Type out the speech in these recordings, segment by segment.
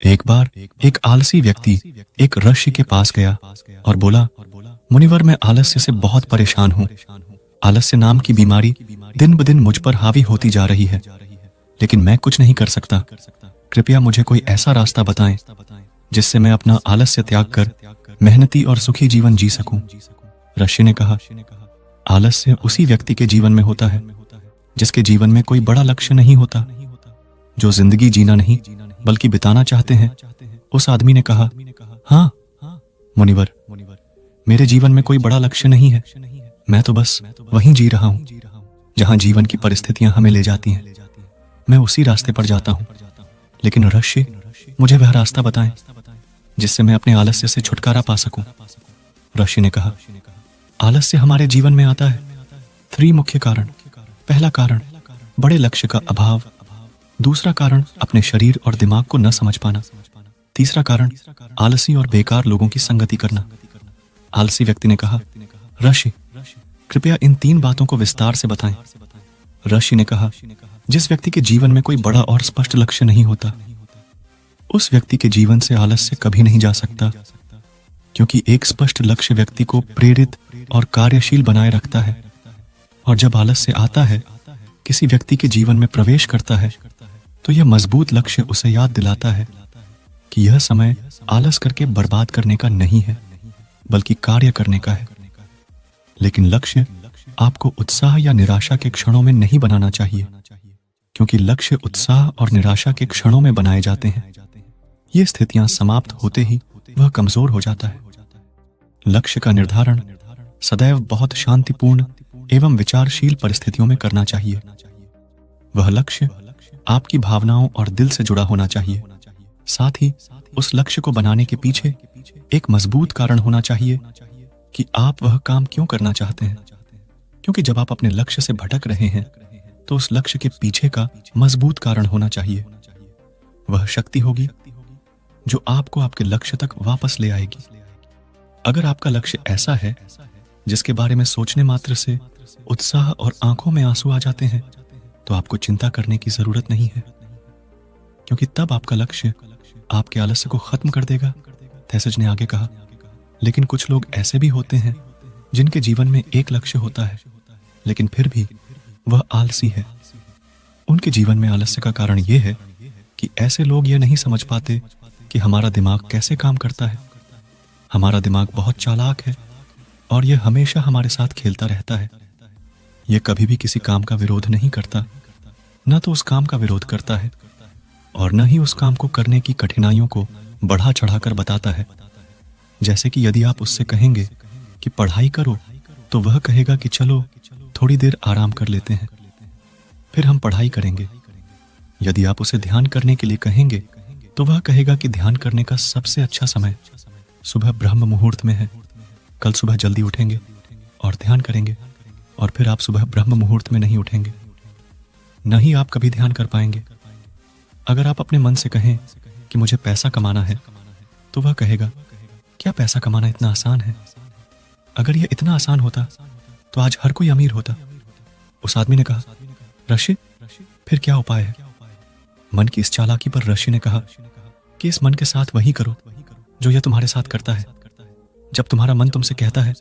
एक बार एक आलसी व्यक्ति एक ऋषि के पास गया और बोला, मुनिवर, मैं आलस्य से बहुत परेशान हूँ। आलस्य नाम की बीमारी दिन ब दिन मुझ पर हावी होती जा रही है, लेकिन मैं कुछ नहीं कर सकता। कृपया मुझे कोई ऐसा रास्ता बताएं जिससे मैं अपना आलस्य त्याग कर मेहनती और सुखी जीवन जी सकूं। ऋषि ने कहा, आलस्य उसी व्यक्ति के जीवन में होता है जिसके जीवन में कोई बड़ा लक्ष्य नहीं होता, जो जिंदगी जीना नहीं बल्कि बिताना चाहते हैं। उस आदमी ने कहा, हाँ मुनिवर, मेरे जीवन में कोई बड़ा लक्ष्य नहीं है। मैं तो बस वहीं जी रहा हूं जहां जीवन की परिस्थितियां हमें ले जाती हैं। मैं उसी रास्ते पर जाता हूं, लेकिन ऋषि, मुझे वह रास्ता बताएं जिससे मैं अपने आलस्य से छुटकारा पा सकूं। ऋषि ने कहा, आलस्य हमारे जीवन में आता है 3 मुख्य कारण। पहला कारण बड़े लक्ष्य का अभाव, दूसरा कारण अपने शरीर और दिमाग को न समझ पाना, तीसरा कारण आलसी और बेकार लोगों की संगति करना। आलसी व्यक्ति ने कहा, ऋषि, कृपया इन 3 बातों को विस्तार से बताएं। ऋषि ने कहा, जिस व्यक्ति के जीवन में कोई बड़ा और स्पष्ट लक्ष्य नहीं होता, उस व्यक्ति के जीवन से आलस्य कभी नहीं जा सकता, क्योंकि एक स्पष्ट लक्ष्य व्यक्ति को प्रेरित और कार्यशील बनाए रखता है। और जब आलस्य आता है, किसी व्यक्ति के जीवन में प्रवेश करता है, तो यह मजबूत लक्ष्य उसे याद दिलाता है कि यह समय आलस करके बर्बाद करने का नहीं है, बल्कि कार्य करने का है। लेकिन लक्ष्य आपको उत्साह या निराशा के क्षणों में नहीं बनाना चाहिए, क्योंकि लक्ष्य उत्साह और निराशा के क्षणों में बनाए जाते हैं। ये स्थितियां समाप्त होते ही वह कमजोर हो जाता है। लक्ष्य का निर्धारण सदैव बहुत शांतिपूर्ण एवं विचारशील परिस्थितियों में करना चाहिए। वह लक्ष्य आपकी भावनाओं और दिल से जुड़ा होना चाहिए। साथ ही उस लक्ष्य को बनाने के पीछे एक मजबूत कारण होना चाहिए कि आप वह काम क्यों करना चाहते हैं। क्योंकि जब आप अपने लक्ष्य से भटक रहे हैं, तो उस लक्ष्य के पीछे का मजबूत कारण होना चाहिए। वह शक्ति होगी जो आपको आपके लक्ष्य तक वापस ले आएगी। अगर आपका लक्ष्य ऐसा है जिसके बारे में सोचने मात्र से उत्साह और आंखों में आंसू आ जाते हैं, तो आपको चिंता करने की जरूरत नहीं है, क्योंकि तब आपका लक्ष्य आपके आलस्य को खत्म कर देगा। थेसिस ने आगे कहा, लेकिन कुछ लोग ऐसे भी होते हैं जिनके जीवन में एक लक्ष्य होता है, लेकिन फिर भी वह आलसी है। उनके जीवन में आलस्य का कारण यह है कि ऐसे लोग यह नहीं समझ पाते कि हमारा दिमाग कैसे काम करता है। हमारा दिमाग बहुत चालाक है और यह हमेशा हमारे साथ खेलता रहता है। यह कभी भी किसी काम का विरोध नहीं करता, न तो उस काम का विरोध करता है और न ही उस काम को करने की कठिनाइयों को बढ़ा चढ़ाकर बताता है। जैसे कि यदि आप उससे कहेंगे कि पढ़ाई करो, तो वह कहेगा कि चलो थोड़ी देर आराम कर लेते हैं, फिर हम पढ़ाई करेंगे। यदि आप उसे ध्यान करने के लिए कहेंगे, तो वह कहेगा कि ध्यान करने का सबसे अच्छा समय सुबह ब्रह्म मुहूर्त में है। कल सुबह जल्दी उठेंगे और ध्यान करेंगे, और फिर आप सुबह ब्रह्म मुहूर्त में नहीं उठेंगे, न ही आप कभी ध्यान कर पाएंगे। अगर आप अपने मन से कहें कि मुझे पैसा कमाना है, तो वह कहेगा, क्या पैसा कमाना इतना आसान है? अगर यह इतना आसान होता तो आज हर कोई अमीर होता। उस आदमी ने कहा, ऋषि, फिर क्या उपाय है? मन की इस चालाकी पर ऋषि ने कहा कि इस मन के साथ वही करो जो यह तुम्हारे साथ करता है। जब तुम्हारा मन तुमसे कहता है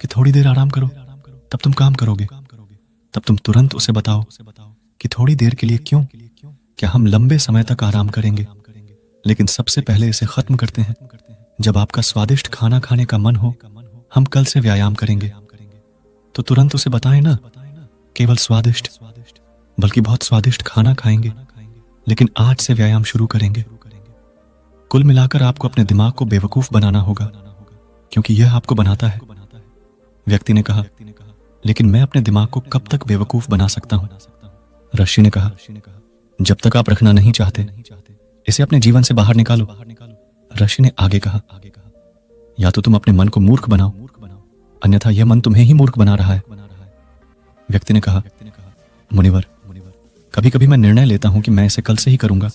कि थोड़ी देर आराम करो, तब तुम काम करोगे। तब तुम तुरंत उसे बताओ कि थोड़ी देर के लिए क्यों, क्या हम लंबे समय तक आराम करेंगे, लेकिन सबसे पहले इसे खत्म करते हैं। जब आपका स्वादिष्ट खाना खाने का मन हो, हम कल से व्यायाम करेंगे, तो तुरंत उसे बताएं ना, केवल स्वादिष्ट, बल्कि बहुत स्वादिष्ट खाना खाएंगे, लेकिन आज से व्यायाम शुरू करेंगे। कुल मिलाकर आपको अपने दिमाग को बेवकूफ बनाना होगा, क्योंकि यह आपको बनाता है। व्यक्ति ने कहा, लेकिन मैं अपने दिमाग को कब तक बेवकूफ बना सकता हूं? ऋषि ने कहा, जब तक आप रखना नहीं चाहते, इसे अपने जीवन से बाहर निकालो। ऋषि ने आगे कहा, या तो तुम अपने मन को मूर्ख बनाओ, अन्यथा यह मन तुम्हें ही मूर्ख बना रहा है। व्यक्ति ने कहा, मुनिवर, कभी कभी मैं निर्णय लेता हूं कि मैं इसे कल से ही करूंगा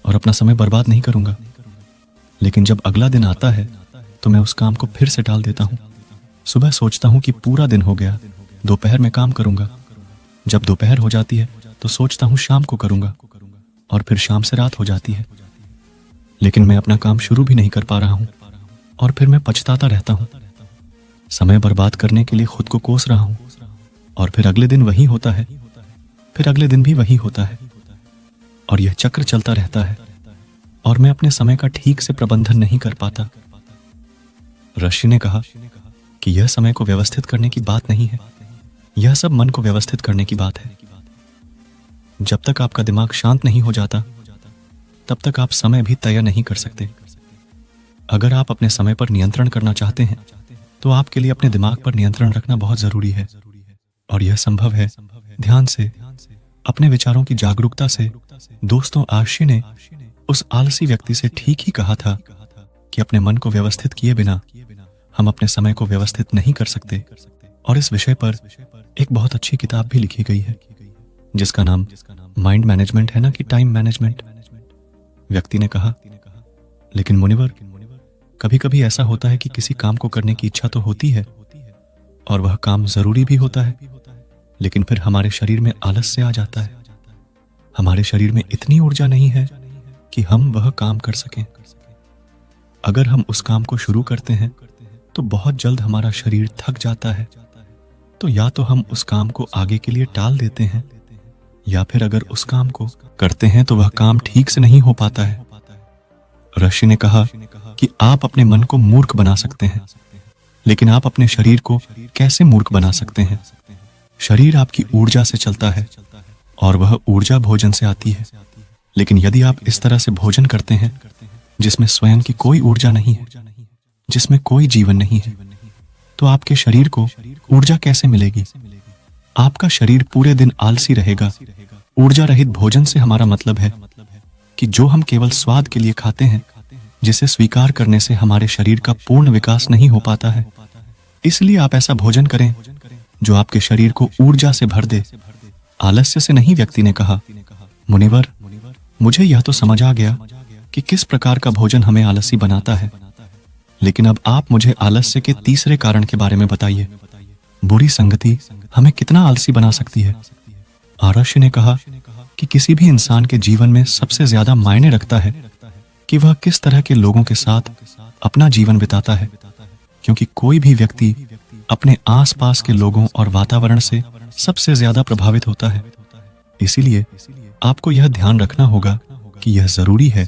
और अपना समय बर्बाद नहीं करूंगा, लेकिन जब अगला दिन आता है तो मैं उस काम को फिर से टाल देता हूं। सुबह सोचता हूं कि पूरा दिन हो गया, दोपहर में काम करूंगा। जब दोपहर हो जाती है तो सोचता हूं शाम को करूंगा, और फिर शाम से रात हो जाती है। लेकिन मैं अपना काम शुरू भी नहीं कर पा रहा हूं और फिर मैं पछताता रहता हूं। समय बर्बाद करने के लिए खुद को कोस रहा हूं और फिर अगले दिन वही होता है, फिर अगले दिन भी वही होता है और यह चक्र चलता रहता है और मैं अपने समय का ठीक से प्रबंधन नहीं कर पाता। ऋषि ने कहा कि यह समय को व्यवस्थित करने की बात नहीं है, यह सब मन को व्यवस्थित करने की बात है। जब तक आपका दिमाग शांत नहीं हो जाता तब तक आप समय भी तय नहीं कर सकते। अगर आप अपने समय पर नियंत्रण करना चाहते हैं तो आपके लिए अपने दिमाग पर नियंत्रण रखना बहुत जरूरी है और यह संभव है ध्यान से, अपने विचारों की जागरूकता से। दोस्तों, आशी ने उस आलसी व्यक्ति से ठीक ही कहा था कि अपने मन को व्यवस्थित किए बिना हम अपने समय को व्यवस्थित नहीं कर सकते। और इस विषय पर एक बहुत अच्छी किताब भी लिखी गई है जिसका नाम माइंड मैनेजमेंट है, ना कि टाइम मैनेजमेंट। व्यक्ति ने कहा, लेकिन मुनिवर, कभी कभी ऐसा होता है कि किसी काम को करने की इच्छा तो होती है और वह काम जरूरी भी होता है, लेकिन फिर हमारे शरीर में आलस से आ जाता है। हमारे शरीर में इतनी ऊर्जा नहीं है कि हम वह काम कर सकें। अगर हम उस काम को शुरू करते हैं तो बहुत जल्द हमारा शरीर थक जाता है, तो या तो हम उस काम को आगे के लिए टाल देते हैं या फिर अगर उस काम को करते हैं तो वह काम ठीक से नहीं हो पाता है। ऋषि ने कहा कि आप अपने मन को मूर्ख बना सकते हैं, लेकिन आप अपने शरीर को कैसे मूर्ख बना सकते हैं? शरीर आपकी ऊर्जा से चलता है और वह ऊर्जा भोजन से आती है। लेकिन यदि आप इस तरह से भोजन करते हैं जिसमें स्वयं की कोई ऊर्जा नहीं है, जिसमें कोई जीवन नहीं है, तो आपके शरीर को ऊर्जा कैसे मिलेगी? आपका शरीर पूरे दिन आलसी रहेगा। ऊर्जा रहित भोजन से हमारा मतलब है कि जो हम केवल स्वाद के लिए खाते हैं, जिसे स्वीकार करने से हमारे शरीर का पूर्ण विकास नहीं हो पाता है। इसलिए आप ऐसा भोजन करें जो आपके शरीर को ऊर्जा से भर दे, आलस्य से नहीं। व्यक्ति ने कहा, मुनिवर, मुझे यह तो समझ आ गया कि किस प्रकार का भोजन हमें आलसी बनाता है, लेकिन अब आप मुझे आलस्य के तीसरे कारण के बारे में बताइए। बुरी संगति हमें कितना आलसी बना सकती है? आरष्य ने कहा कि किसी भी इंसान के जीवन में सबसे ज्यादा मायने रखता है कि वह किस तरह के लोगों के साथ अपना जीवन बिताता है, क्योंकि कोई भी व्यक्ति अपने आसपास के लोगों और वातावरण से सबसे ज्यादा प्रभावित होता है। इसीलिए आपको यह ध्यान रखना होगा कि यह जरूरी है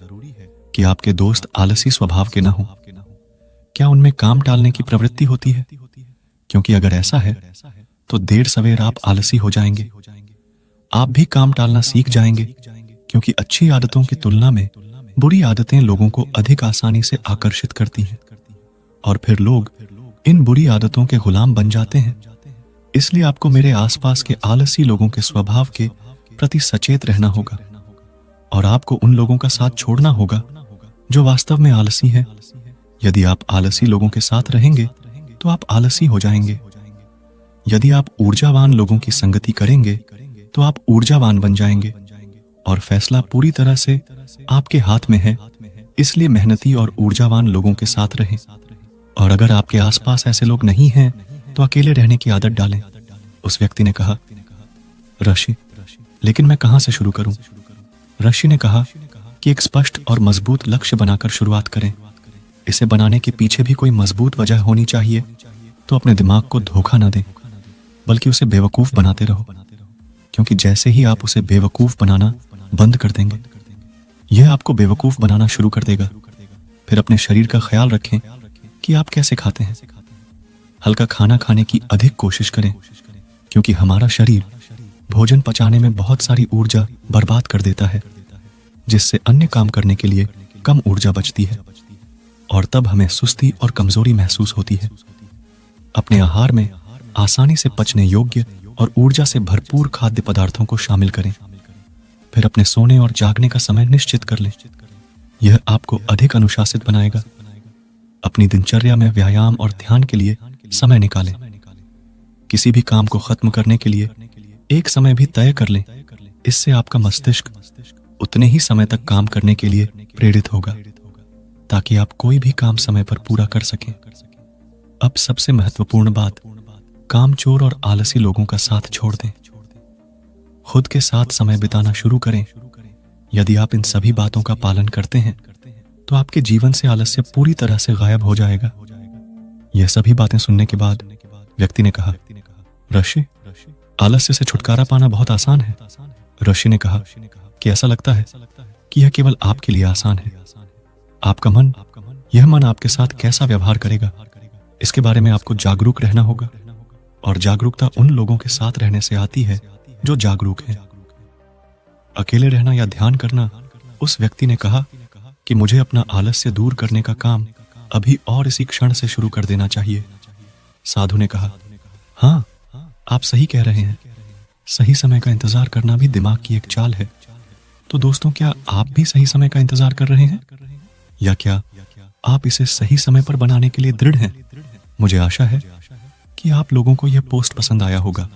कि आपके दोस्त आलसी स्वभाव के न हों। क्या उनमें काम टालने की प्रवृत्ति होती है? क्योंकि अगर ऐसा है तो देर सवेर आप आलसी हो जाएंगे। आप भी काम टालना सीख जाएंगे, क्योंकि अच्छी आदतों की तुलना में बुरी आदतें लोगों को अधिक आसानी से आकर्षित करती हैं और फिर लोग इन बुरी आदतों के गुलाम बन जाते हैं। इसलिए आपको मेरे आसपास के आलसी लोगों के स्वभाव के प्रति सचेत रहना होगा और आपको उन लोगों का साथ छोड़ना होगा जो वास्तव में आलसी है। यदि आप आलसी लोगों के साथ रहेंगे तो आप आलसी हो जाएंगे। यदि आप ऊर्जावान लोगों की संगति करेंगे तो आप ऊर्जावान बन जाएंगे और फैसला पूरी तरह से आपके हाथ में है। इसलिए मेहनती और ऊर्जावान लोगों के साथ रहें, और अगर आपके आसपास ऐसे लोग नहीं हैं तो अकेले रहने की आदत डालें। उस व्यक्ति ने कहा, ऋषि, लेकिन मैं कहां से शुरू करूं? ऋषि ने कहा कि एक स्पष्ट और मजबूत लक्ष्य बनाकर शुरुआत करें। इसे बनाने के पीछे भी कोई मजबूत वजह होनी चाहिए। तो अपने दिमाग को धोखा न दें, बल्कि उसे बेवकूफ बनाते रहो, क्योंकि जैसे ही आप उसे बेवकूफ बनाना बंद कर देंगे, यह आपको बेवकूफ बनाना शुरू कर देगा। फिर अपने शरीर का ख्याल रखें कि आप कैसे खाते हैं। हल्का खाना खाने की अधिक कोशिश करें, क्योंकि हमारा शरीर भोजन पचाने में बहुत सारी ऊर्जा बर्बाद कर देता है, जिससे अन्य काम करने के लिए कम ऊर्जा बचती है और तब हमें सुस्ती और कमजोरी महसूस होती है। अपने आहार में आसानी से पचने योग्य और ऊर्जा से भरपूर खाद्य पदार्थों को शामिल करें। फिर अपने सोने और जागने का समय निश्चित कर लें। यह आपको अधिक अनुशासित बनाएगा। अपनी दिनचर्या में व्यायाम और ध्यान के लिए समय निकालें। किसी भी काम को खत्म करने के लिए एक समय भी तय कर लें। इससे आपका मस्तिष्क उतने ही समय तक काम करने के लिए प्रेरित होगा, ताकि आप कोई भी काम समय पर पूरा कर सकें। अब सबसे महत्वपूर्ण बात, कामचोर और आलसी लोगों का साथ छोड़ दें। खुद के साथ समय बिताना शुरू करें। यदि आप इन सभी बातों का पालन करते हैं तो आपके जीवन से आलस्य पूरी तरह से गायब हो जाएगा। यह सभी बातें सुनने के बाद व्यक्ति ने कहा, ऋषि, आलस्य से छुटकारा पाना बहुत आसान है। ऋषि ने कहा कि ऐसा लगता है कि यह केवल आपके लिए आसान है। आपका मन, यह मन आपके साथ कैसा व्यवहार करेगा, इसके बारे में आपको जागरूक रहना होगा। और जागरूकता उन लोगों के साथ रहने से आती है जो जागरूक हैं। अकेले रहना या ध्यान करना। उस व्यक्ति ने कहा कि मुझे अपना आलस्य दूर करने का काम अभी और इसी क्षण से शुरू कर देना चाहिए। साधु ने कहा, हाँ, आप सही कह रहे हैं। सही समय का इंतजार करना भी दिमाग की एक चाल है। तो दोस्तों, क्या आप भी सही समय का इंतजार कर रहे हैं, या क्या आप इसे सही समय पर बनाने के लिए दृढ़ हैं? मुझे आशा है कि आप लोगों को यह पोस्ट पसंद आया होगा।